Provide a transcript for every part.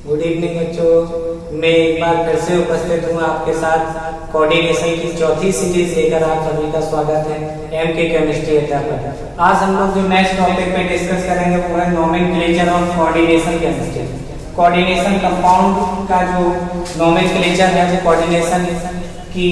Good evening बच्चों, मैं एक बार फिर से उपस्थित हूँ आपके साथ। कोऑर्डिनेशन की चौथी सीरीज लेकर आप सभी का स्वागत है एमके केमिस्ट्री अध्यापक। आज हम लोग जो नेक्स्ट टॉपिक पे डिस्कस करेंगे वो है nomenclature of coordination chemistry. Coordination compound का जो नोमेनक्लेचर है वो कोऑर्डिनेशन की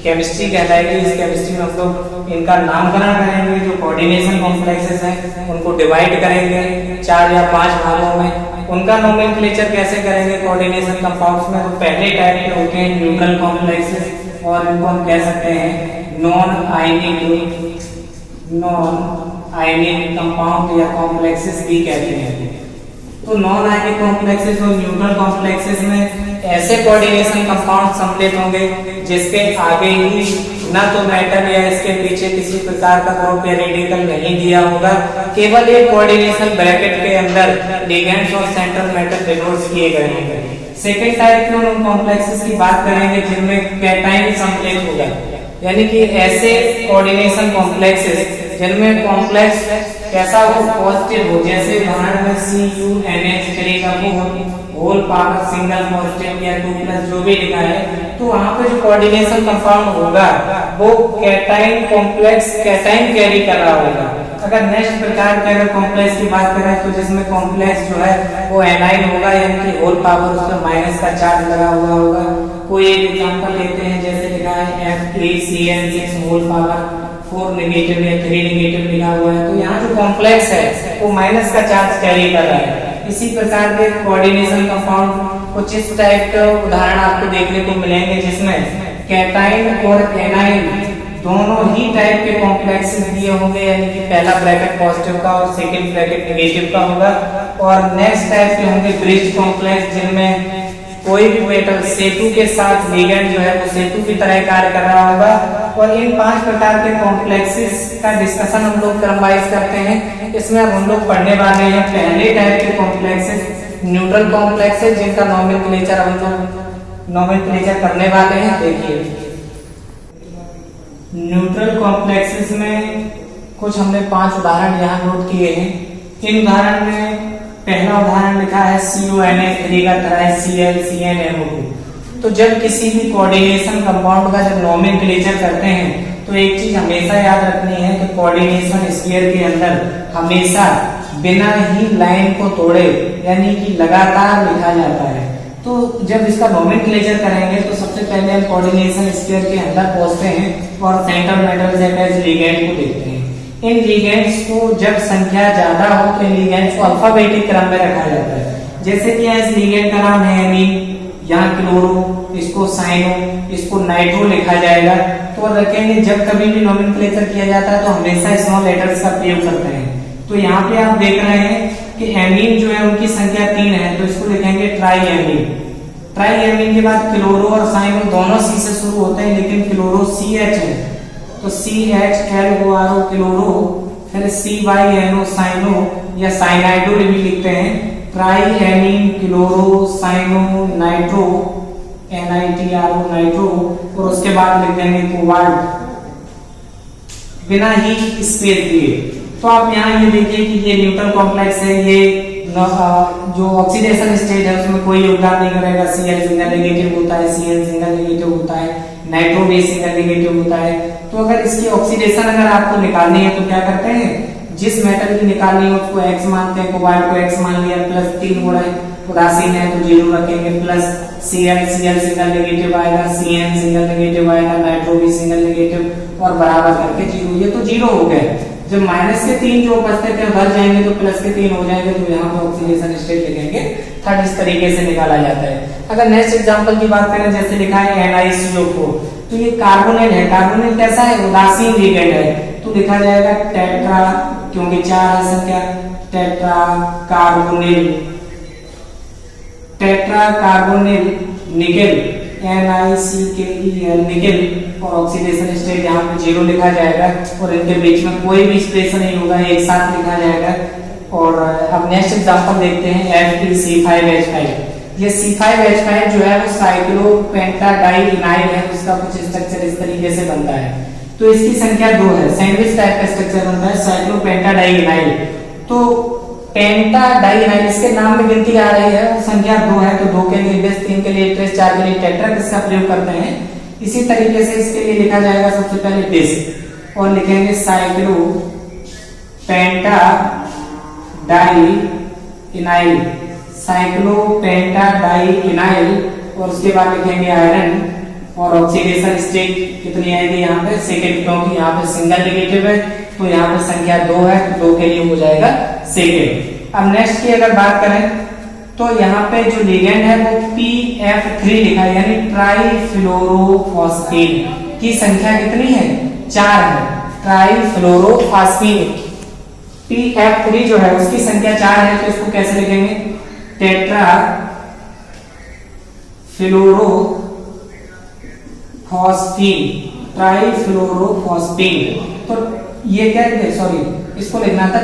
केमिस्ट्री कहलाएगी। इस केमिस्ट्री में हम लोग इनका नामकरण करेंगे। जो कोऑर्डिनेशन कॉम्प्लेक्सेस हैं उनको डिवाइड करेंगे 4 या 5 भागों में। उनका नोमेनक्लेचर कैसे करेंगे कोऑर्डिनेशन कंपाउंड्स में? तो पहले टाइप के होते हैं न्यूट्रल कॉम्प्लेक्सेस, और इनको हम कह सकते हैं नॉन आयनिक कंपाउंड या कॉम्प्लेक्सेस भी कहते हैं। तो नॉन आयनिक कॉम्प्लेक्सेस और न्यूट्रल कॉम्प्लेक्सेस में ऐसे कोऑर्डिनेशन कंपाउंड सम्मिलित होंगे जिसके आगे ही ना तो मेटल या इसके पीछे किसी प्रकार का ग्रुप या रेडिकल नहीं दिया होगा। केवल एक कोऑर्डिनेशन ब्रैकेट के अंदर लिगेंड्स और सेंट्रल मेटल डिनोट किए गए होंगे। सेकेंड टाइप के उन कॉम्प्लेक्सेस की बात करेंगे जिनमें कैटाइन सम्मिलित होगा, यानी कि ऐसे कोऑर्डिनेशन कॉम्प्लेक्सेस जिनमें कॉम्प्लेक्स कैसा हो, पॉजिटिव हो। जैसे उदाहरण में CuNH करेगा वो होल पावर सिंगल पॉजिटिव या 2+ जो भी लिखा है, तो वहां पे जो कोऑर्डिनेशन कंपाउंड होगा वो कैटाइन कॉम्प्लेक्स कैटाइन कैरी कर रहा होगा। अगर नेक्स्ट प्रकार के अगर कॉम्प्लेक्स की बात करें तो जिसमें कॉम्प्लेक्स जो है वो एनाइन होगा, यानी कि होल पावर उसमें माइनस का चार्ज लगा हुआ होगा। कोई एक एग्जांपल लेते हैं, जैसे लिखा है FeCN6 होल पावर 4 नेगेटिव या 3 नेगेटिव लिखा हुआ है, तो यहाँ जो कॉम्प्लेक्स है वो माइनस का चार्ज कैरी कर रहा है। इसी प्रकार के कोऑर्डिनेशन कंपाउंड कुछ इस टाइप के उदाहरण आपको देखने को मिलेंगे जिसमें कैटाइन और एनाइन दोनों ही टाइप के कॉम्प्लेक्सेस दिए होंगे, यानी कि पहला ब्रैकेट पॉजिटिव का और सेकंड ब्रैकेट नेगेटिव का होगा। और नेक्स्ट टाइप के होंगे ब्रिज कॉम्प्लेक्स, जिनमें कोई भी मेटल सेतु के साथ लिगेंड जो है वो सेतु की तरह कार्य कर रहा होगा। और इन 5 प्रकार के कॉम्प्लेक्सेस का डिस्कशन हम लोग क्रम वाइज करते हैं। इसमें अब हम लोग पढ़ने वाले हैं पहले टाइप के कॉम्प्लेक्सेस न्यूट्रल कॉम्प्लेक्सेस, जिनका नोमेनक्लेचर हम लोग नोमेनक्लेचर करने वाले हैं। देखिए न्यूट्रल कॉम्प्लेक्सेस में कुछ हमने 5 उदाहरण यहाँ नोट किए हैं। इन उदाहरण में पहला उदाहरण लिखा है CuNH3 का तरह है ClCnMO2। तो जब किसी भी कोऑर्डिनेशन कंपाउंड का जब नोमेनक्लेचर करते हैं तो एक चीज हमेशा याद रखनी है कि कोऑर्डिनेशन स्फीयर के अंदर हमेशा बिना ही लाइन को तोड़े यानी कि लगातार लिखा जाता है। तो जब इसका नोमेनक्लेचर करेंगे तो सबसे पहले हम कोऑर्डिनेशन स्फीयर के अंदर पहुंचते हैं और सेंट्रल मेटल एज लिगेंड को देखते हैं। इन लिगेंड्स को जब संख्या ज्यादा हो तो इन लिगेंड्स को अल्फाबेटिक क्रम में रखा जाता है। जैसे कि इस लिगेंड का नाम है एमीन, यहाँ क्लोरो, इसको साइनो, इसको नाइट्रो लिखा जाएगा। तो रखेंगे जब कभी भी नोमेनक्लेचर किया जाता है तो हमेशा स्मॉल लेटर्स का प्रयोग करते हैं। तो यहाँ पे आप देख रहे हैं कि एमीन जो है उनकी संख्या 3 है, तो इसको लिखेंगे ट्राई एमीन। ट्राई एमीन के बाद क्लोरो और साइनो दोनों C से शुरू होते हैं, लेकिन क्लोरो CH है तो CHLORO क्लोरो, फिर CYNO साइनो या साइनाइडो भी लिखते हैं। Try amine chloro cyano nitro NITRO nitro, और उसके बाद लिख देंगे कोबाल्ट बिना ही स्पेस दिए। तो आप यहाँ ये देखिए कि ये न्यूट्रल कॉम्प्लेक्स है। ये जो ऑक्सीडेशन स्टेज है उसमें कोई योगदान नहीं करेगा। Cl सिंगल नेगेटिव होता है, Cl सिंगल नेगेटिव होता है, नाइट्रो भी सिंगल नेगेटिव होता है। तो अगर इसकी ऑक्सीडेशन अगर आपको निकालनी है तो क्या करते हैं, जिस मेटल की निकालनी है उसको X मानते हैं। कोबाल्ट को X मान लिया, +3 हो रहा है, उदासीन है तो 0 रखेंगे, प्लस Cl सिंगल नेगेटिव आएगा, Cn सिंगल नेगेटिव आएगा, नाइट्रो भी सिंगल नेगेटिव, और बराबर करके 0। ये तो 0 हो गए। जब माइनस के 3 जो उपस्थित है भर जाएंगे तो प्लस के 3 हो जाएंगे, तो यहाँ पे ऑक्सीडेशन स्टेट लिखेंगे। थर्ड इस तरीके से निकाला जाता है। अगर नेक्स्ट एग्जांपल की बात करें, जैसे लिखा है NiCO4, तो ये कार्बोनेट है। कार्बोनेट कैसा है, उदासीन लिगेंड है, तो लिखा जाएगा टेट्रा, क्योंकि 4 है संख्या, tetra carbonyl nickel NiCl nickel, और ऑक्सीडेशन स्टेट यहाँ पे 0 लिखा जाएगा, और इनके बीच में कोई भी स्पेस नहीं होगा, एक साथ लिखा जाएगा। और अब नेक्स्ट एग्जांपल देखते हैं FeC5H5। ये C5H5 जो है वो साइक्लोपेंटाडाइइनाइल है, उसका कुछ स्ट्रक्चर इस तरीके से बनता है। तो इसकी संख्या 2 है, सैंडविच टाइप का स्ट्रक्चर बनता है साइक्लोपेंटाडाइइनाइल। तो पेंटा डाइनाइल, इसके नाम में गिनती आ रही है, संख्या 2 है तो 2 के लिए बेस, 3 के लिए ट्रेस, 4 के लिए टेट्रा किसका प्रयोग करते हैं। इसी तरीके से इसके लिए लिखा जाएगा सबसे पहले बेस और लिखेंगे साइक्लो पेंटा डाई इनाइल, साइक्लो पेंटा डाई इनाइल, और उसके बाद लिखेंगे आयरन, और ऑक्सीडेशन स्टेट कितनी आएगी यहाँ पे सेकेंड, क्योंकि यहाँ पे सिंगल नेगेटिव है तो यहाँ पे संख्या 2 है तो 2 के लिए हो जाएगा सेकेंड। अब नेक्स्ट की अगर बात करें तो यहाँ पे जो लिगेंड है वो PF3 लिखा है, यानी ट्राईफ्लोरोफॉस्फेट की संख्या कितनी है 4 है। ट्राईफ्लोरोफॉस्फेट PF3 जो है उसकी संख्या 4 है, तो इसको कैसे लिखेंगे टेट्रा फ्लोरोफॉस्फेट, ट्राईफ्लोरोफॉस्फेट। तो ये क्या है, सॉरी इसको लिखना था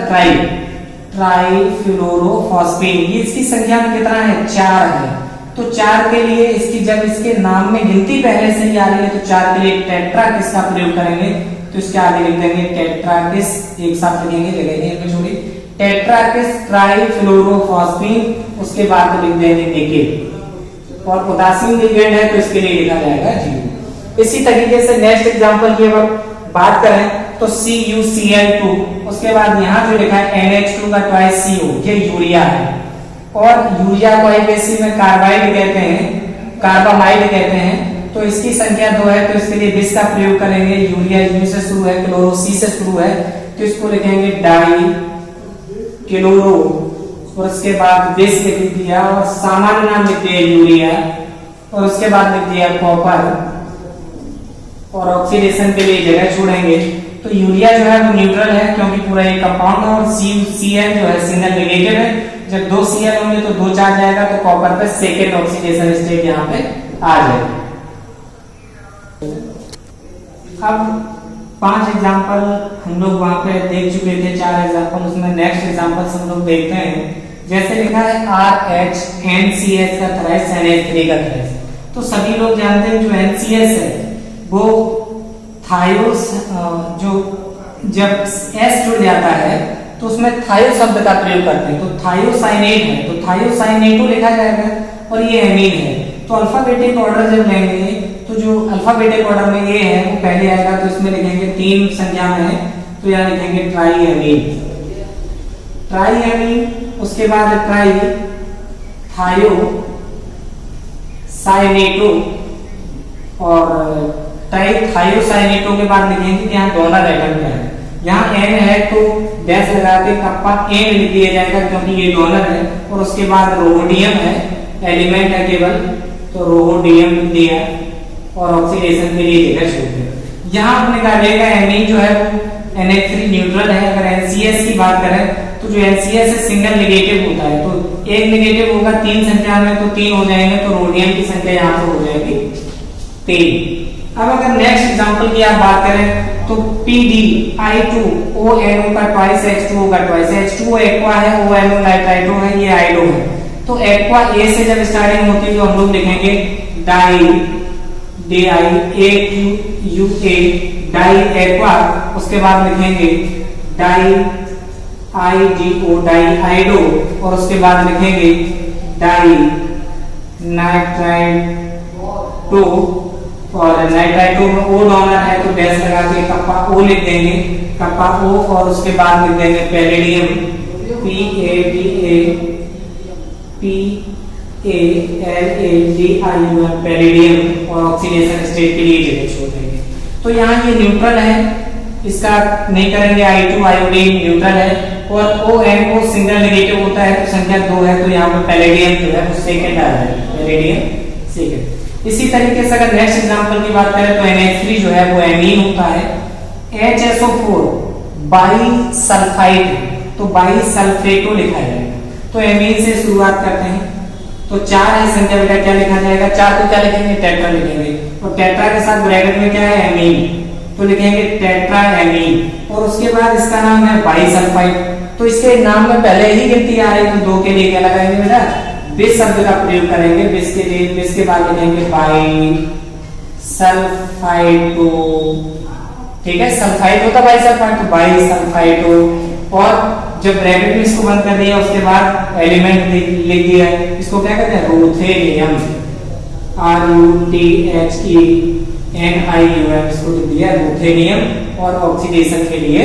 ट्राईफ्लोरोफॉस्फेट, ये इसकी संख्या में कितना है 4 है। तो 4 के लिए इसकी जब इसके नाम में गिनती पहले से ही आ रही है तो 4 के लिए टेट्रा किस का प्रयोग करेंगे, तो इसके आगे लिख देंगे टेट्राकिस, एक साथ लिखेंगे, लिखेंगे छोड़ी टेट्राकिस ट्राईफ्लोरोफॉस्फेट, उसके बाद लिख देंगे निकेल, और पोटेशियम लिगेंड है तो इसके लिए लिखा जाएगा 0। इसी तरीके से नेक्स्ट एग्जांपल की अगर बात करें तो CuCl2, उसके बाद यहाँ जो लिखा है NH2 का ट्वाइस CO, ये यूरिया है, और यूरिया को आईपीएसी में कार्बाइड कहते हैं, कार्बामाइड कहते हैं, तो इसकी संख्या 2 है तो इसके लिए बिस का प्रयोग करेंगे। यूरिया यू से शुरू है, क्लोरो C से शुरू है, तो इसको लिखेंगे डाई क्लोरो, और उसके बाद बिस लिख दिया और सामान्य नाम लिख दिया यूरिया, और उसके बाद लिख दिया कॉपर, और ऑक्सीडेशन के लिए जगह छोड़ेंगे। तो यूरिया जो है वो न्यूट्रल है क्योंकि पूरा एक कंपाउंड है, और CuCl जो है सिंगल नेगेटिव है, जब 2 Cl होंगे तो 2 चार्ज आएगा तो कॉपर पे सेकेंड ऑक्सीडेशन स्टेट यहाँ पे आ जाएगा। अब 5 एग्जांपल हम लोग वहां पे देख चुके थे, 4 एग्जांपल, उसमें नेक्स्ट एग्जांपल हम लोग देखते हैं। जैसे लिखा है RHNCS का थ्राइस NH3 का थ्राइस, तो सभी लोग जानते हैं जो NCS है वो थायोस, जो जब S जुड़ जाता है तो उसमें थायो शब्द का प्रयोग करते हैं, तो थायोसाइनेट है तो थायोसाइनेटो लिखा जाएगा, और ये एमीन है। तो अल्फाबेटिक ऑर्डर जब लेंगे तो जो अल्फाबेटिक ऑर्डर में ये है वो पहले आएगा, तो इसमें लिखेंगे 3 संख्या में है तो यहाँ लिखेंगे ट्राईएमीन, ट्राईएमीन, उसके बाद ट्राई थायोसाइनेटो, और थायोसाइनेटो के बाद लिखेंगे कि यहाँ डोनर एटम क्या है। यहाँ N है तो डैश लगा के कप्पा N लिख दिया जाएगा क्योंकि ये डोनर है, और उसके बाद रोहोडियम है, एलिमेंट है केवल, तो रोहोडियम लिख दिया, और ऑक्सीडेशन के लिए जगह छोड़ दिया। यहाँ अपने का रहेगा एमीन जो है वो NH3 न्यूट्रल है। अगर NCS की बात करें तो जो NCS है सिंगल नेगेटिव होता है, तो एक नेगेटिव होगा 3 संख्या में तो 3 हो जाएंगे, तो रोडियम की संख्या यहाँ पर हो जाएगी 3। अब अगर नेक्स्ट एग्जांपल की आप बात करें तो PdI2ONO का ट्वाइस H2O का ट्वाइस, H2O एक्वा है, ONO नाइट्राइटो है, ये आइडो है। तो एक्वा A से जब स्टार्टिंग होती है तो हम लोग लिखेंगे डाई DIAQUA डाई एक्वा, उसके बाद लिखेंगे डाई IDO डाई आइडो, और उसके बाद लिखेंगे डाई नाइट्राइटो, और नाइट्राइटो में O डोनर है तो डैश लगा के कप्पा O लिख देंगे, कप्पा O, और उसके बाद लिख देंगे पैलेडियम PALADIUM पैलेडियम, और ऑक्सीडेशन स्टेट के लिए जगह छोड़ देंगे। तो यहाँ ये न्यूट्रल है, इसका नहीं करेंगे, I2 आयोडीन न्यूट्रल है, और ONO सिंगल नेगेटिव होता है तो संख्या 2 है, तो यहाँ पर पैलेडियम जो है वो सेकंड आ जाएगा, पैलेडियम सेकंड। इसी तरीके से अगर नेक्स्ट एग्जांपल की बात करें तो NH3 जो है वो एमीन होता है, HSO4 बाईसल्फाइड, तो बाईसल्फेटो लिखा जाएगा। तो एमीन से शुरुआत करते हैं, तो 4 है संख्या, बेटा क्या लिखा जाएगा, 4 को क्या लिखेंगे टेट्रा लिखेंगे, और टेट्रा के साथ ब्रैकेट में क्या है एमीन, तो लिखेंगे टेट्रा एमीन, और उसके बाद इसका नाम है बाईसल्फाइड। तो इसके नाम में पहले ही गिनती आ रही, तो 2 के लिए क्या लगाएंगे बेटा बिस शब्द का प्रयोग करेंगे, बिस के लिए बिस के बाद लिखेंगे बाईसल्फाइडो, ठीक है, सल्फाइड होता बाईसल्फाइड तो बाईसल्फाइडो, और जब ब्रैकेट में इसको बंद कर दिया उसके बाद एलिमेंट लिख दिया, इसको क्या कहते हैं, रूथेनियम, RUTHENIUM, इसको लिख दिया रूथेनियम और ऑक्सीडेशन के लिए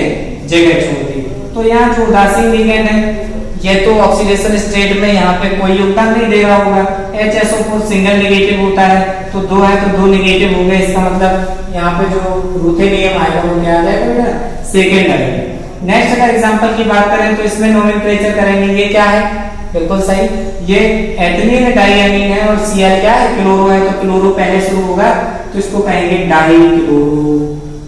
जगह छोड़ दी। तो यहाँ जो उदासीन लिगेंड है ये तो ऑक्सीडेशन स्टेट में यहाँ पे कोई योगदान नहीं दे रहा होगा, HSO4 सिंगल नेगेटिव होता है, तो दो है तो दो नेगेटिव हो गए, इसका मतलब यहाँ पे जो रूथेनियम आएगा वो क्या आ जाएगा, सेकेंड आएगा। नेक्स्ट अगर एग्जांपल की बात करें तो इसमें नोमेनक्लेचर करेंगे, ये क्या है, बिल्कुल सही, ये एथिलीन डाइएमीन है और Cl क्या है, क्लोरो है, तो क्लोरो पहले शुरू होगा तो इसको कहेंगे डाई क्लोरो।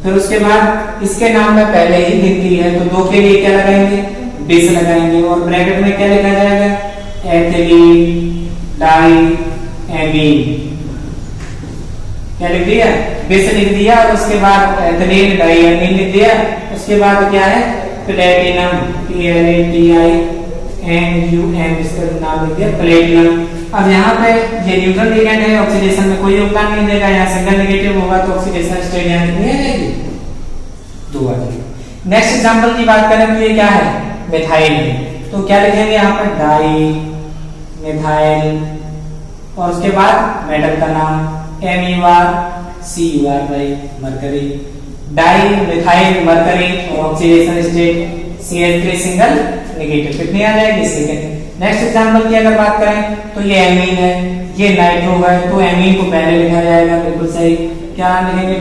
फिर उसके बाद इसके नाम में पहले ही लिख दी है तो दो के लिए क्या लगाएंगे, बिस लगाएंगे और ब्रैकेट में क्या लिखा जाएगा, एथिलीन डाइएमीन, क्या लिख दिया, बिस लिख दिया और उसके बाद एथिलीन डाइएमीन लिख दिया। उसके बाद क्या है, प्लेटिनम, PLATINUM, इसका नाम लिख दिया प्लेटिनम। अब यहाँ पे ये न्यूट्रल लिगेंड है, ऑक्सीडेशन में कोई योगदान नहीं देगा, यहाँ सिंगल नेगेटिव होगा तो ऑक्सीडेशन स्टेट यहाँ कितनी आ जाएगी, 2 आ जाएगी। नेक्स्ट एग्जांपल की बात करें तो ये क्या है, मिथाइल, तो क्या लिखेंगे यहाँ पर, डाई मिथाइल और उसके बाद मेटल का नाम MUR भाई, मरकरी, डाई मिथाइल मरकरी और oxidation state CH3 single negative, कितनी आ जाएगी, सेकंड। नेक्स्ट एग्जांपल की अगर बात करें तो ये एमीन है, ये नाइट्रो है, तो एमीन को पहले लिखा जाएगा, बिल्कुल सही, क्या लिखेंगे,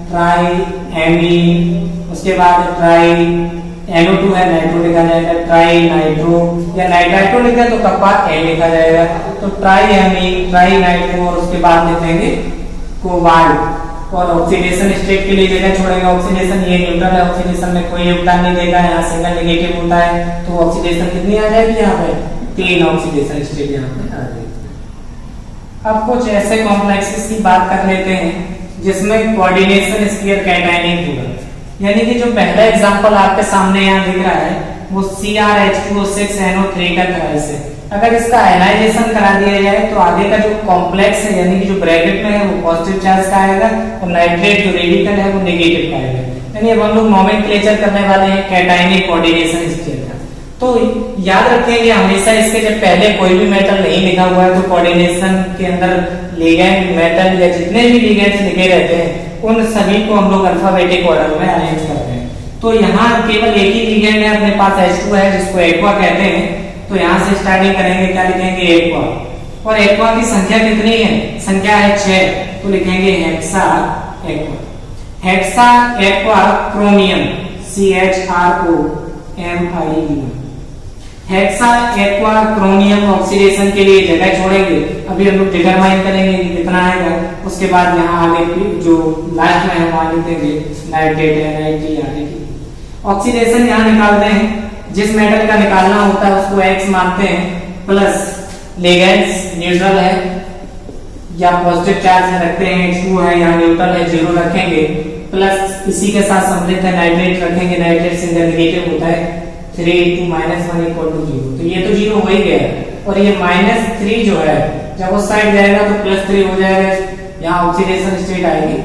ट्राई एमीन, उसके बाद ट्राई NO2 है, नाइट्रो लिखा जाएगा, ट्राई नाइट्रो या नाइट्राइट्रो लिखा तो कप्पा N लिखा जाएगा, तो ट्राई एमीन, ट्राई नाइट्रो और उसके बाद लिखेंगे कोबाल्ट और ऑक्सीडेशन स्टेट के लिए जगह छोड़ेंगे, ऑक्सीडेशन ये न्यूट्रल है, ऑक्सीडेशन में कोई योगदान नहीं देगा, यहाँ सिंगल नेगेटिव होता है तो ऑक्सीडेशन कितनी आ जाएगी, यहाँ पे 3 ऑक्सीडेशन स्टेट यहाँ पे आ जाएगी। अब कुछ ऐसे कॉम्प्लेक्सेस की बात कर लेते हैं जिसमें कोऑर्डिनेशन स्फीयर कैटायनिक होगा, यानी कि जो पहला एग्जांपल आपके सामने यहाँ दिख रहा है वो CrH2O6NO3 का थ्राइस है। अगर इसका आयनाइजेशन करा दिया जाए तो आगे का जो कॉम्प्लेक्स है यानी कि जो ब्रैकेट में है वो पॉजिटिव चार्ज का आएगा और नाइट्रेट जो रेडिकल है वो नेगेटिव का आएगा, यानी अब हम लोग नोमेनक्लेचर करने वाले हैं कैटायनिक कोऑर्डिनेशन स्फीयर का। तो याद रखेंगे हमेशा इसके जब पहले कोई भी मेटल नहीं लिखा हुआ है तो कोऑर्डिनेशन के अंदर लिगेंड मेटल या जितने भी लिगेंड्स लिखे रहते हैं उन सभी को हम लोग अल्फाबेटिक ऑर्डर में अरेंज करते हैं। तो यहाँ केवल एक ही लिगेंड है, अपने पास H2 है जिसको एक्वा कहते हैं, तो यहाँ से स्टार्टिंग करेंगे, क्या लिखेंगे, एक्वा, और एक्वा की संख्या कितनी है, संख्या है 6, तो लिखेंगे hexa aqua, hexa aqua chromium CHROMIUM, hexa aqua chromium oxidation के लिए जगह छोड़ेंगे, अभी हम लोग डिटरमाइन करेंगे कि कितना आएगा, उसके बाद यहाँ आगे जो लास्ट में है वहां लिख देंगे नाइट्रेट है, नाइट्री आगे की ऑक्सीडेशन यहाँ निकालते हैं, जिस मेटल का निकालना होता है उसको X मानते हैं, प्लस लिगेंड्स न्यूट्रल है या पॉजिटिव चार्ज रखते हैं, H2 है यहाँ न्यूट्रल है 0 रखेंगे, प्लस इसी के साथ सम्मिलित है नाइट्रेट रखेंगे, नाइट्रेट सिंगल नेगेटिव होता है, 3 × -1 = 0, तो ये तो 0 हो ही गया और ये -3 जो है जब उस साइड जाएगा तो +3 हो जाएगा, यहाँ ऑक्सीडेशन स्टेट आएगी।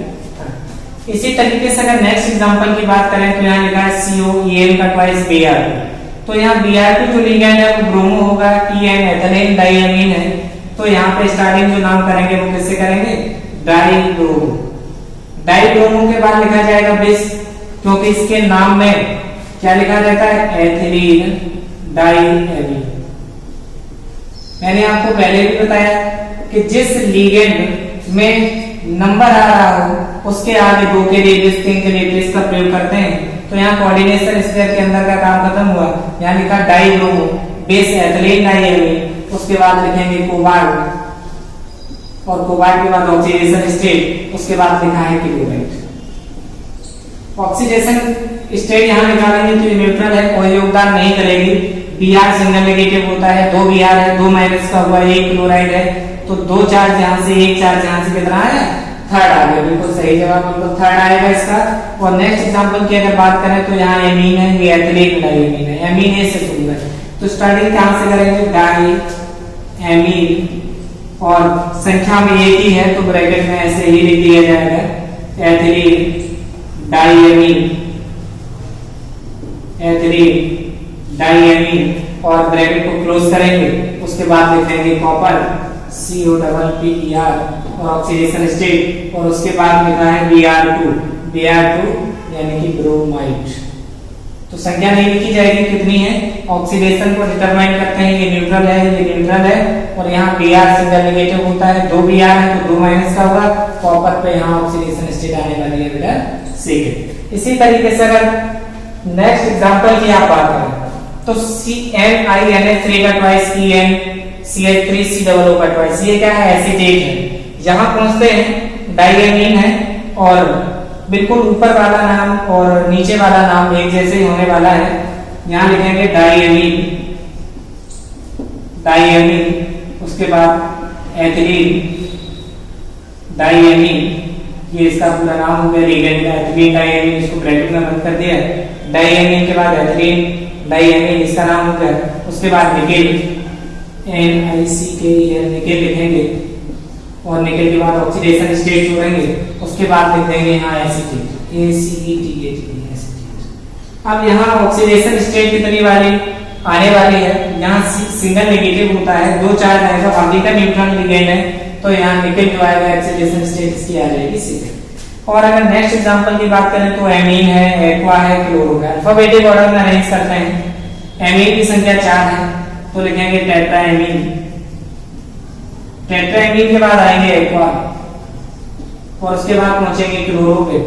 इसी तरीके से अगर नेक्स्ट एग्जांपल की बात करें तो यहाँ लिखा है COEM का ट्वाइस Br, तो यहाँ Br2 जो लिगेंड है वो ब्रोमो होगा, TN एथिलीन डाइएमीन है, तो यहाँ पे स्टार्टिंग जो नाम करेंगे वो किससे करेंगे, डाइब्रोमो, डाइब्रोमो के बाद लिखा जाएगा बिस, क्योंकि इसके नाम में क्या लिखा रहता है, एथिलीन डाइएमीन। मैंने आपको पहले भी बताया कि जिस लिगेंड में नंबर आ रहा हो उसके आगे 2 के लिए 3 के लिए प्लस का प्रयोग करते हैं, तो यहाँ कोऑर्डिनेशन स्फीयर के अंदर का काम खत्म हुआ, यहाँ लिखा डाइब्रोमो बेस एथिलीन डाइएमीन, उसके बाद लिखेंगे कोबाल्ट और कोबाल्ट के बाद ऑक्सीडेशन स्टेट, उसके बाद लिखा है क्लोराइड। ऑक्सीडेशन स्टेट यहाँ निकालेंगे तो न्यूट्रल है, कोई योगदान नहीं करेगी, Br सिंगल नेगेटिव होता है, 2 Br है, 2 माइनस का हुआ, 1 क्लोराइड है, तो 2 चार्ज यहाँ से 1 चार्ज यहाँ से कितना है, थर्ड आ गया, बिल्कुल सही जवाब, बिल्कुल थर्ड आएगा इसका। और नेक्स्ट एग्जांपल की अगर बात करें तो यहाँ एमीन है, ये एथिलीन डाइएमीन है, एमीन ए से शुरू है, तो स्टार्टिंग कहाँ से करेंगे, डाई एमीन और संख्या में एक ही है तो ब्रैकेट में ऐसे ही लिख दिया जाएगा, एथिलीन डाइएमीन, एथिलीन डाइएमीन और ब्रैकेट को क्लोज करेंगे, उसके बाद लिख देंगे कॉपर COPPER और ऑक्सीडेशन स्टेट, और उसके बाद लिखा है Br2 यानी कि ब्रोमाइड। तो संख्या नहीं लिखी जाएगी कितनी है, ऑक्सीडेशन को डिटरमाइन करते हैं, ये न्यूट्रल है, ये न्यूट्रल है, और यहाँ Br सिंगल नेगेटिव होता है, 2 Br है तो 2 माइनस का होगा, कॉपर पे यहाँ ऑक्सीडेशन स्टेट आने वाली है बेटा सेकंड। इसी तरीके से अगर नेक्स्ट एग्जांपल की आप बात करें तो CnINH3 का ट्वाइस CH3COO का ट्वाइस, ये क्या है, एसीटेट है। जहां पहुंचते हैं डाइएमीन है और बिल्कुल ऊपर वाला नाम और नीचे वाला नाम एक जैसे ही होने वाला है, यहां लिखेंगे डाइएमीन, उसके बाद एथिलीन डाइएमीन, ये इसका पूरा नाम हो गया लिगेंड का, एथिलीन डाइएमीन, इसको ब्रैकेट में बंद कर दिया, डाइएमीन के बाद एथिलीन डाइएमीन इसका नाम हो गया, उसके बाद निकेल NiCl निकेल लिखेंगे, और निकेल के बाद ऑक्सीडेशन स्टेट जोड़ेंगे, उसके बाद लिख देंगे यहाँ एसीटेट ACETH एसीटेट। अब यहाँ ऑक्सीडेशन स्टेट कितनी वाली आने वाली है, यहाँ सिंगल नेगेटिव होता है, 2 चार्ज आएगा, बाकी का न्यूट्रल लिगेंड है, तो यहाँ निकेल जो आएगा ऑक्सीडेशन स्टेट इसकी आ जाएगी सीधे। और अगर नेक्स्ट एग्जांपल की बात करें तो एमीन है, एक्वा है, क्लोरो है, अल्फाबेटिक ऑर्डर में अरेंज करते हैं। एमीन की संख्या 4 है तो लिखेंगे टेट्राएमीन, टेट्राएमीन के बाद आएंगे एक्वा, और उसके बाद पहुंचेंगे क्लोरो पे,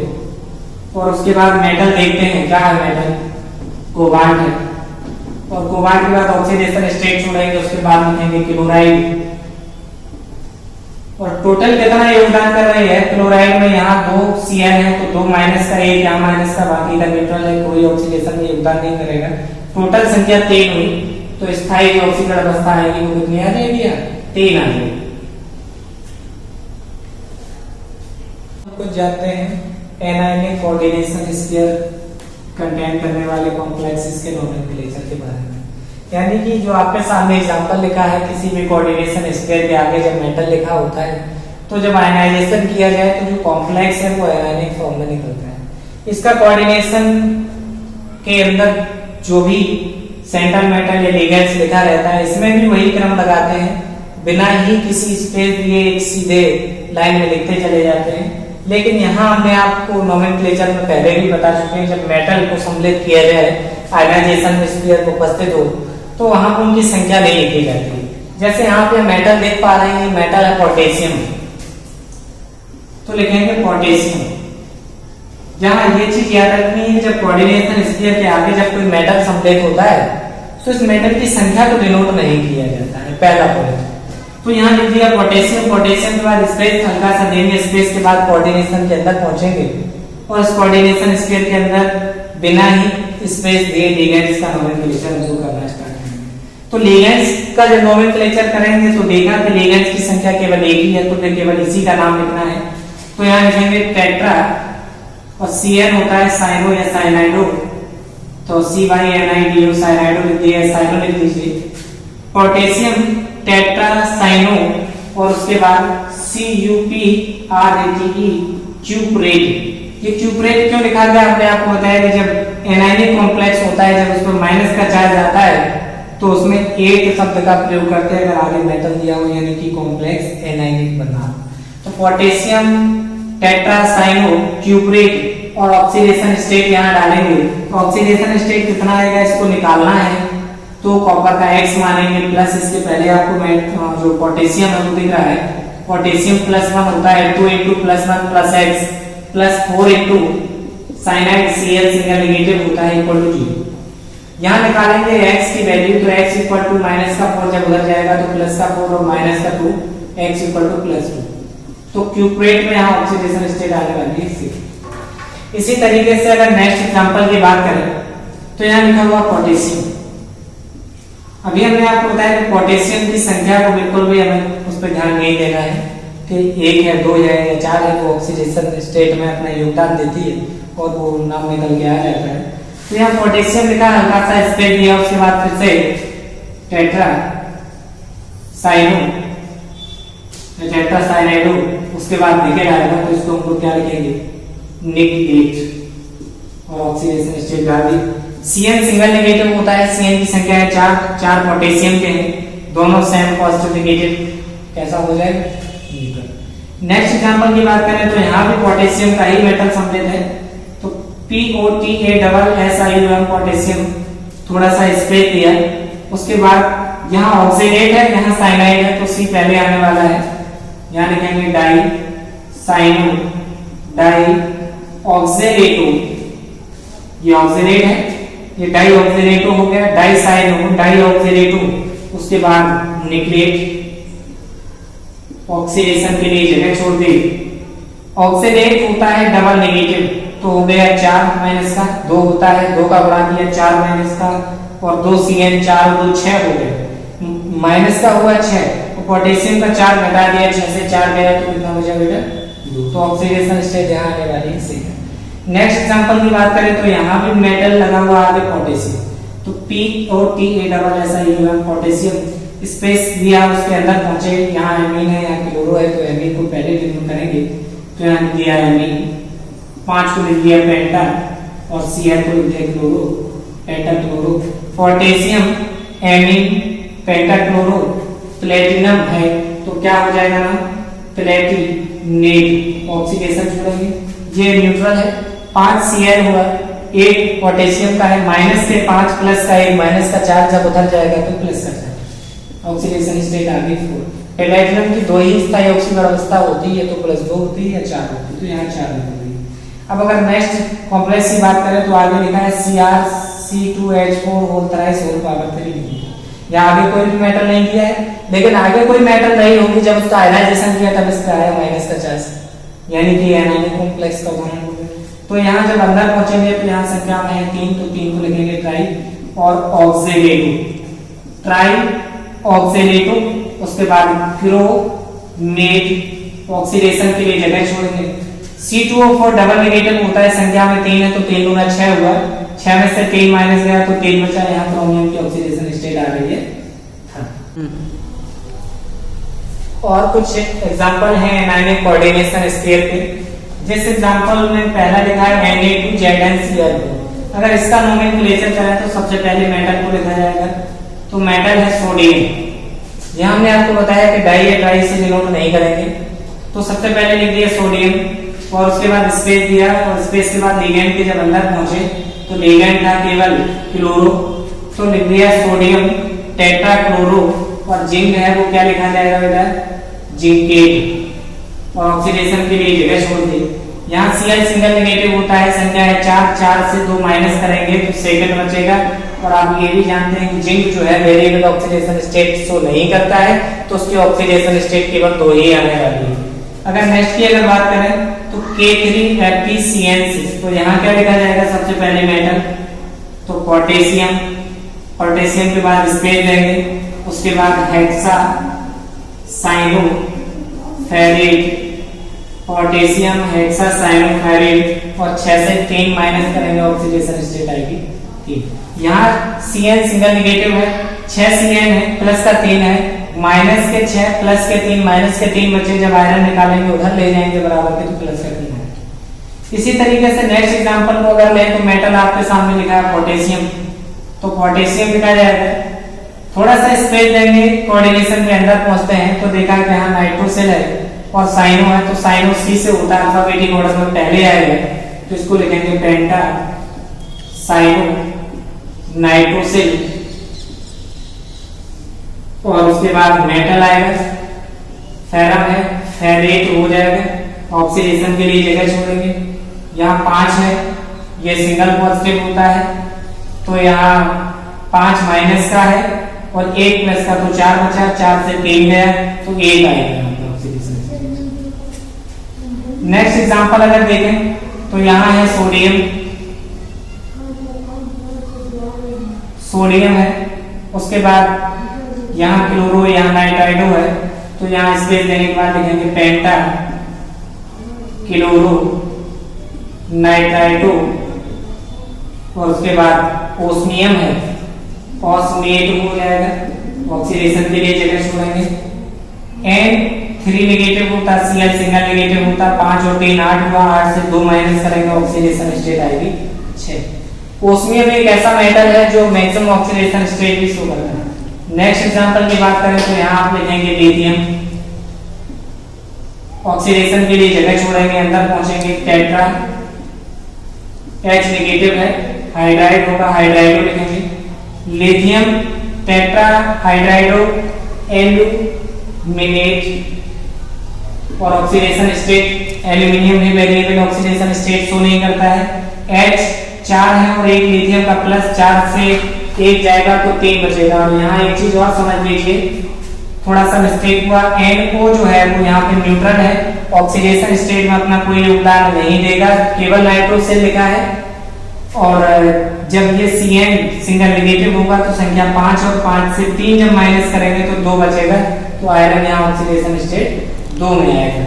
और उसके बाद मेटल देखते हैं क्या है, मेटल कोबाल्ट है, और कोबाल्ट के बाद ऑक्सीडेशन स्टेट छोड़ेंगे, उसके बाद लिखेंगे क्लोराइड। और टोटल कितना योगदान कर रही है क्लोराइड में, यहाँ 2 Cl है तो 2 माइनस का, 1 यहाँ माइनस का, बाकी का न्यूट्रल है, कोई ऑक्सीडेशन में योगदान नहीं करेगा। टोटल संख्या 3 हुई, तो स्थायी जो ऑक्सीकरण अवस्था आएगी वो कितनी आ जाएगी, 3 आ जाएगी। कुछ जानते हैं एनायनिक कोऑर्डिनेशन स्फीयर कंटेन करने वाले कॉम्प्लेक्सेस के नोमेनक्लेचर के बारे में, यानी कि जो आपके सामने एग्जांपल लिखा है, किसी भी कोऑर्डिनेशन स्फीयर के आगे जब मेटल लिखा होता है तो जब आयनाइजेशन किया जाए तो जो कॉम्प्लेक्स है वो एनायनिक फॉर्म में निकलता है। इसका कोऑर्डिनेशन के अंदर जो भी सेंट्रल मेटल या लिगेंड्स लिखा रहता है, इसमें भी वही क्रम लगाते हैं, बिना ही किसी स्पेस दिए एक सीधे लाइन में लिखते चले जाते हैं। लेकिन यहाँ हमने आपको नोमेनक्लेचर में पहले भी बता चुके हैं, जब मेटल को सम्मिलित किया जाए आयनाइजेशन में स्फीयर को उपस्थित हो तो वहां पर उनकी संख्या नहीं लिखी जाती। जैसे यहाँ पे मेटल देख पा रहे हैं, मेटल है पोटेशियम, तो लिखेंगे पोटेशियम। जहां ये चीज याद रखनी है, जब कोऑर्डिनेशन स्फीयर के आगे जब कोई मेटल सम्मिलित होता है तो इस मेटल की संख्या को डिनोट नहीं किया जाता है, पहला पॉइंट। तो यहाँ लिख दिया पोटेशियम, पोटेशियम के बाद स्पेस हल्का सा देंगे, स्पेस के बाद कोऑर्डिनेशन के अंदर पहुंचेंगे, और इस कोऑर्डिनेशन स्फीयर के अंदर बिना ही स्पेस दिए लिगेंड्स का नोमेनक्लेचर हम करना स्टार्ट करेंगे। तो लिगेंड्स का जब नोमेनक्लेचर करेंगे तो देखा कि लिगेंड्स की संख्या केवल एक ही है, तो केवल इसी का नाम लिखना है। तो यहाँ लिखेंगे टेट्रा, और Cn होता है साइनो या साइनाइडो, तो CYNIDO साइनाइडो लिख दिया, साइनो लिख दीजिए। पोटेशियम टेट्रा साइनो, और उसके बाद CuPrATE क्यूप्रेट। ये क्यूप्रेट क्यों लिखा गया, आपने आपको बताया कि जब एनायनिक कॉम्प्लेक्स होता है, जब उस पर माइनस का चार्ज आता है तो उसमें एक शब्द का प्रयोग करते हैं अगर आगे मेटल दिया हो, यानी कि कॉम्प्लेक्स एनायनिक बना। तो पोटेशियम टेट्रासाइनो क्यूप्रेट और ऑक्सीडेशन स्टेट यहाँ डालेंगे। ऑक्सीडेशन स्टेट कितना आएगा इसको निकालना है, तो कॉपर का X मानेंगे प्लस, इसके पहले आपको जो पोटेशियम है वो दिख रहा है, पोटेशियम +1 होता है 2 × +1 + X +4 × cyanide Cl single negative होता है =0। यहाँ निकालेंगे x की वैल्यू, तो x -4 जब उधर जाएगा तो +4 और -2 x +2। तो क्यूप्रेट में यहाँ ऑक्सीडेशन स्टेट आने वाली है। इसी तरीके से अगर नेक्स्ट एग्जांपल की बात करें तो यहाँ लिखा हुआ पोटेशियम। अभी हमने आपको बताया कि पोटेशियम की संख्या को बिल्कुल भी हमें उस पर ध्यान नहीं देना है कि 1 है 2 है या 4 है, वो ऑक्सीडेशन स्टेट में अपना योगदान देती है और वो नाम निकल के आ जाता है। तो यहाँ पोटेशियम लिखा, हल्का सा स्पेस दिया, उसके बाद फिर से टेट्रा साइनो टेट्रासाइनाइडो, उसके बाद निकेल आएगा, तो इसको हमको क्या लिखेंगे निकेट, और ऑक्सीडेशन स्टेट डाल दी। Cn सिंगल नेगेटिव होता है, Cn की संख्या है 4, 4 पोटेशियम के हैं, दोनों सेम पॉजिटिव नेगेटिव, कैसा हो जाएगा न्यूट्रल। नेक्स्ट एग्जांपल की बात करें तो यहाँ भी पोटेशियम का ही मेटल सम्मिलित है, तो POTA पोटेशियम, थोड़ा सा स्पेस दिया, उसके बाद यहाँ ऑक्सीडेट है, यहाँ साइनाइड है, तो C पहले आने वाला है, यहाँ लिखेंगे डाई साइनो डाई ऑक्सीडेटो, ये ऑक्सीडेट है, ये डाई ऑक्सीडेटो हो गया, डाई साइनो डाई ऑक्सीडेटो, उसके बाद न्यूक्लिएट ऑक्सीडेशन के लिए जगह छोड़ दे। ऑक्सीडेट होता है डबल नेगेटिव, तो हो गया 4 माइनस का, 2 होता है, 2 का बढ़ा दिया 4 माइनस का, और 2 Cn 4 2 6 हो गए, माइनस का हुआ 6, और पोटेशियम का 4 घटा दिया, 6 से 4 गया तो कितना बचा बेटा 2, तो ऑक्सीडेशन स्टेट यहाँ आने वाली है सही है। नेक्स्ट एग्जांपल की बात करें तो यहाँ भी मेटल लगा हुआ आगे पोटेशियम, तो POTA पोटेशियम, स्पेस दिया, उसके अंदर पहुंचे, यहाँ एमीन है, यहाँ क्लोरो है, तो एमीन को पहले रिमूव करेंगे, तो यहाँ दिया एमीन, 5 को लिख दिया पेंटा, और Cl को लिख दिया क्लोरो, पेंटा क्लोरो, पोटेशियम एमीन पेंटा क्लोरो, प्लेटिनम है, तो क्या हो जाएगा ना प्लेटिनेट, ऑक्सीडेशन छोड़ेंगे, ये न्यूट्रल है, 5 Cl हुआ, 1 पोटेशियम का है, माइनस के 5 प्लस का 1, माइनस का 4 जब उधर जाएगा तो प्लस का 4, ऑक्सीडेशन स्टेट आ गई 4। प्लेटिनम की 2 ही स्थायी ऑक्सीकरण अवस्था होती है, तो +2 होती है या 4 होती है, तो यहाँ 4 होगी। अब अगर नेक्स्ट कॉम्प्लेक्स की बात करें तो आगे लिखा है CrC2H4 whole thrice whole power 3। यहाँ आगे कोई भी मेटल नहीं दिया है, लेकिन आगे कोई मेटल नहीं होगी जब उसका आयनाइजेशन किया तब इसका आया माइनस का चार्ज, यानी कि एनायनिक कॉम्प्लेक्स का उदाहरण हो गया। तो यहाँ जब अंदर पहुंचेंगे तो यहाँ संख्या में है 3, तो 3 को लिखेंगे ट्राई और ऑक्सीडेटो, ट्राई ऑक्सीडेटो, उसके बाद क्रोमेट, ऑक्सीडेशन के लिए जगह छोड़ेंगे। C2O4 डबल नेगेटिव होता है, संख्या में 3 है, तो 3 गुना 6 हुआ, 6 में से 3 माइनस गया तो 3 बचा, यहाँ क्रोमियम की ऑक्सीडेशन स्टेट आ गई है। और कुछ एग्जांपल हैं एनायनिक कोऑर्डिनेशन स्केल के, जिस एग्जांपल में पहला लिखा है Na2ZnCl, अगर इसका नोमेनक्लेचर करें तो सबसे पहले मेटल को लिखा जाएगा, तो मेटल है सोडियम, यहाँ हमने आपको बताया कि डाई या ट्राई से डिनोट नहीं करेंगे, तो सबसे पहले लिख दिया सोडियम, और उसके बाद स्पेस दिया, और स्पेस के बाद लिगेंड के जब अंदर पहुंचे तो लिगेंड था केवल क्लोरो, तो लिख दिया सोडियम टेट्रा क्लोरो, और जिंक है वो क्या लिखा जाएगा बेटा जिंकेट, और ऑक्सीडेशन के लिए जगह छोड़ दी। यहाँ Cl सिंगल नेगेटिव होता है, संख्या है 4, 4 से 2 माइनस करेंगे तो सेकंड बचेगा, और आप ये भी जानते हैं कि जिंक जो है वेरिएबल ऑक्सीडेशन स्टेट शो नहीं करता है, तो उसकी ऑक्सीडेशन स्टेट केवल 2 ही आने वाली है। अगर नेक्स्ट की अगर बात करें तो K3FeCN6, तो यहाँ क्या लिखा जाएगा सबसे पहले मेटल, तो पोटेशियम, पोटेशियम के बाद स्पेस देंगे, उसके बाद hexa cyano ferrate, potassium hexa cyano ferrate, और 6 से 3 माइनस करेंगे ऑक्सीडेशन स्टेट आएगी 3। यहाँ Cn सिंगल नेगेटिव है, 6 Cn है, प्लस का 3 है, माइनस के 6 प्लस के 3 माइनस के 3 बचे, जब आयरन निकालेंगे उधर ले जाएंगे बराबर के, तो प्लस का 3 है। इसी तरीके से नेक्स्ट एग्जांपल को अगर लें तो मेटल आपके सामने लिखा है पोटेशियम, तो पोटेशियम लिखा जाएगा, थोड़ा सा स्पेस देंगे, कोऑर्डिनेशन के अंदर पहुंचते हैं तो देखा कि यहाँ नाइट्रोसिल है और साइनो है, तो साइनो C से होता है, अल्फाबेटिक ऑर्डर में पहले आएगा, तो इसको लिखेंगे पेंटा साइनो नाइट्रोसिल, और उसके बाद मेटल आएगा, फेरम है, फेरेट हो जाएगा, ऑक्सीडेशन के लिए जगह छोड़ेंगे, यहाँ 5 है, ये सिंगल पॉजिटिव होता है, तो यहाँ 5 माइनस का है और 1 प्लस का, तो 4 बचा, 4 से 3 गया तो 1 आएगा ऑक्सीडेशन। नेक्स्ट एग्जांपल अगर देखें तो यहाँ है सोडियम, सोडियम है, उसके बाद यहाँ क्लोरो, यहाँ नाइट्राइडो है, तो यहाँ स्पेस देने के बाद लिखेंगे पेंटा क्लोरो नाइट्राइडो, और उसके बाद ओस्मियम है, ऑस्मेट हो जाएगा, ऑक्सीडेशन के लिए जगह छोड़ेंगे। N3 नेगेटिव होता, Cl सिंगल नेगेटिव होता, 5 और 3 8 हुआ, 8 से 2 माइनस करेंगे, ऑक्सीडेशन स्टेट आएगी 6। ओस्मियम एक ऐसा मेटल है जो मैक्सिमम ऑक्सीडेशन स्टेट भी शो करता है। नेक्स्ट एग्जांपल की बात करें तो यहाँ आप लिखेंगे लिथियम, ऑक्सीडेशन के लिए जगह छोड़ेंगे, अंदर पहुंचेंगे टेट्रा, H नेगेटिव है, हाइड्राइड होगा, हाइड्राइडो लिखेंगे, लिथियम टेट्रा हाइड्राइडो एल्यूमिनेट, और ऑक्सीडेशन स्टेट एल्यूमिनियम भी वेरिएबल ऑक्सीडेशन स्टेट शो नहीं करता है। H 4 है और एक लिथियम का प्लस 4 से एक जाएगा तो 3 बचेगा। और यहाँ एक चीज और समझ लीजिए, थोड़ा सा मिस्टेक हुआ, NO जो है वो यहाँ पे न्यूट्रल है, ऑक्सीडेशन स्टेट में अपना कोई योगदान नहीं देगा, केवल नाइट्रोसिल लिखा है। और जब ये Cn सिंगल नेगेटिव होगा तो संख्या 5 और 5 से 3 जब माइनस करेंगे तो 2 बचेगा, तो आयरन यहाँ ऑक्सीडेशन स्टेट 2 में आएगा।